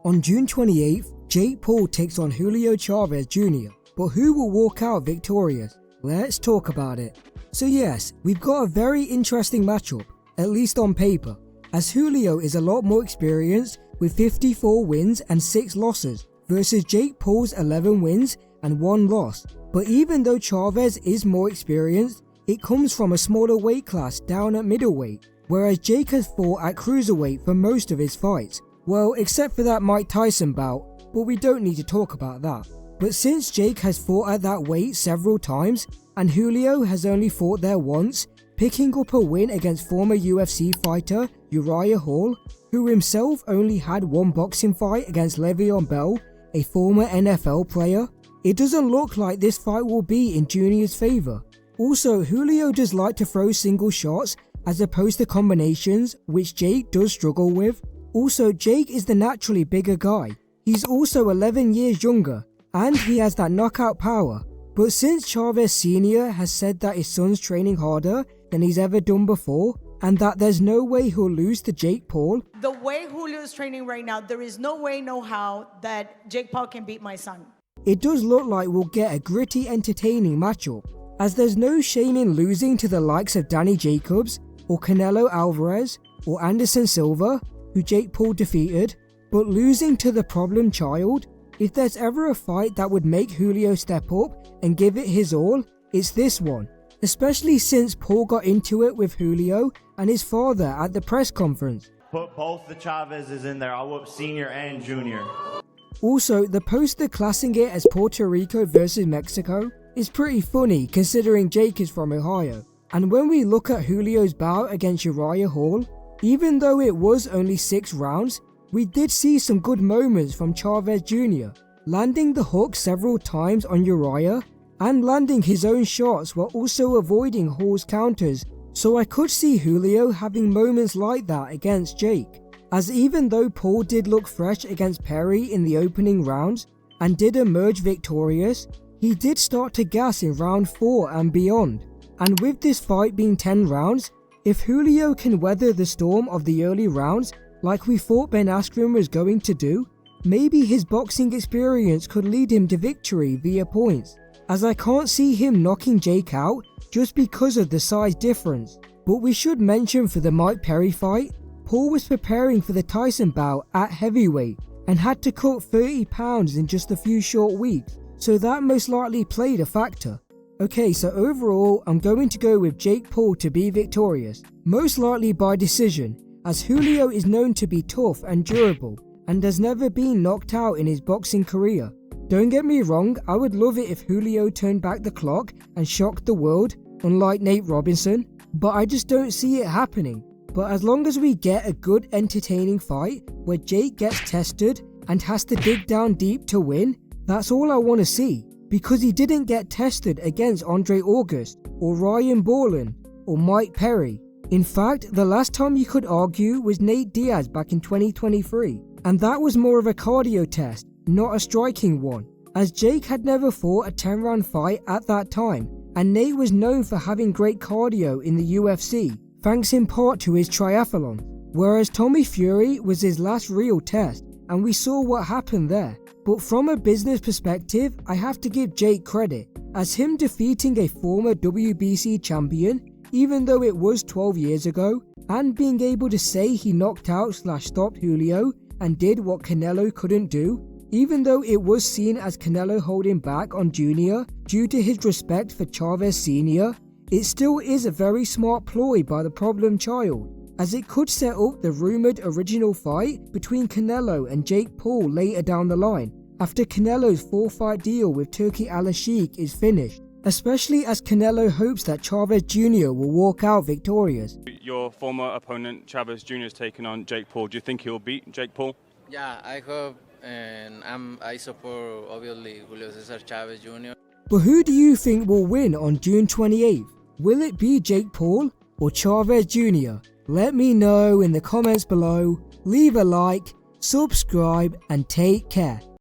On June 28th, Jake Paul takes on Julio Chavez Jr. But who will walk out victorious? Let's talk about it. So yes, we've got a very interesting matchup, at least on paper, as Julio is a lot more experienced with 54 wins and 6 losses versus Jake Paul's 11 wins and 1 loss. But even though Chavez is more experienced, it comes from a smaller weight class down at middleweight, whereas Jake has fought at cruiserweight for most of his fights. Well, except for that Mike Tyson bout, but we don't need to talk about that. But since Jake has fought at that weight several times, and Julio has only fought there once, picking up a win against former UFC fighter Uriah Hall, who himself only had one boxing fight against Le'Veon Bell, a former NFL player, it doesn't look like this fight will be in Junior's favour. Also, Julio does like to throw single shots as opposed to combinations, which Jake does struggle with. Also, Jake is the naturally bigger guy. He's also 11 years younger, and he has that knockout power. But since Chavez Sr. has said that his son's training harder than he's ever done before, and that there's no way he'll lose to Jake Paul. The way Julio is training right now, there is no way, no how that Jake Paul can beat my son. It does look like we'll get a gritty, entertaining matchup, as there's no shame in losing to the likes of Danny Jacobs, or Canelo Alvarez, or Anderson Silva, who Jake Paul defeated, but losing to the problem child. If there's ever a fight that would make Julio step up and give it his all, it's this one, especially since Paul got into it with Julio and his father at the press conference. Put both the Chavezes in there, I'll whoop Senior and Junior. Also, the poster classing it as Puerto Rico versus Mexico is pretty funny considering Jake is from Ohio. And when we look at Julio's bout against Uriah Hall, even though it was only 6 rounds, we did see some good moments from Chavez Jr., landing the hook several times on Uriah and landing his own shots while also avoiding Hall's counters, so I could see Julio having moments like that against Jake, as even though Paul did look fresh against Perry in the opening rounds and did emerge victorious, he did start to gas in round 4 and beyond. And with this fight being 10 rounds, if Julio can weather the storm of the early rounds like we thought Ben Askren was going to do, maybe his boxing experience could lead him to victory via points, as I can't see him knocking Jake out just because of the size difference. But we should mention for the Mike Perry fight, Paul was preparing for the Tyson bout at heavyweight and had to cut 30 pounds in just a few short weeks, so that most likely played a factor. Okay, so overall I'm going to go with Jake Paul to be victorious, most likely by decision, as Julio is known to be tough and durable and has never been knocked out in his boxing career. Don't get me wrong, I would love it if Julio turned back the clock and shocked the world, unlike Nate Robinson, but I just don't see it happening. But as long as we get a good entertaining fight where Jake gets tested and has to dig down deep to win, that's all I want to see, because he didn't get tested against Andre August or Ryan Borland or Mike Perry. In fact, the last time you could argue was Nate Diaz back in 2023, and that was more of a cardio test, not a striking one, as Jake had never fought a 10-round fight at that time, and Nate was known for having great cardio in the UFC, thanks in part to his triathlon, whereas Tommy Fury was his last real test, and we saw what happened there. But from a business perspective, I have to give Jake credit, as him defeating a former WBC champion, even though it was 12 years ago, and being able to say he knocked out / stopped Julio and did what Canelo couldn't do, even though it was seen as Canelo holding back on Junior due to his respect for Chavez Sr., it still is a very smart ploy by the problem child, as it could set up the rumoured original fight between Canelo and Jake Paul later down the line, after Canelo's 4-fight deal with Turki Al-Sheikh is finished, especially as Canelo hopes that Chavez Jr. will walk out victorious. Your former opponent Chavez Jr. is taking on Jake Paul. Do you think he'll beat Jake Paul? Yeah, I hope, and I support obviously Julio Cesar Chavez Jr. But who do you think will win on June 28th? Will it be Jake Paul or Chavez Jr.? Let me know in the comments below, leave a like, subscribe and take care.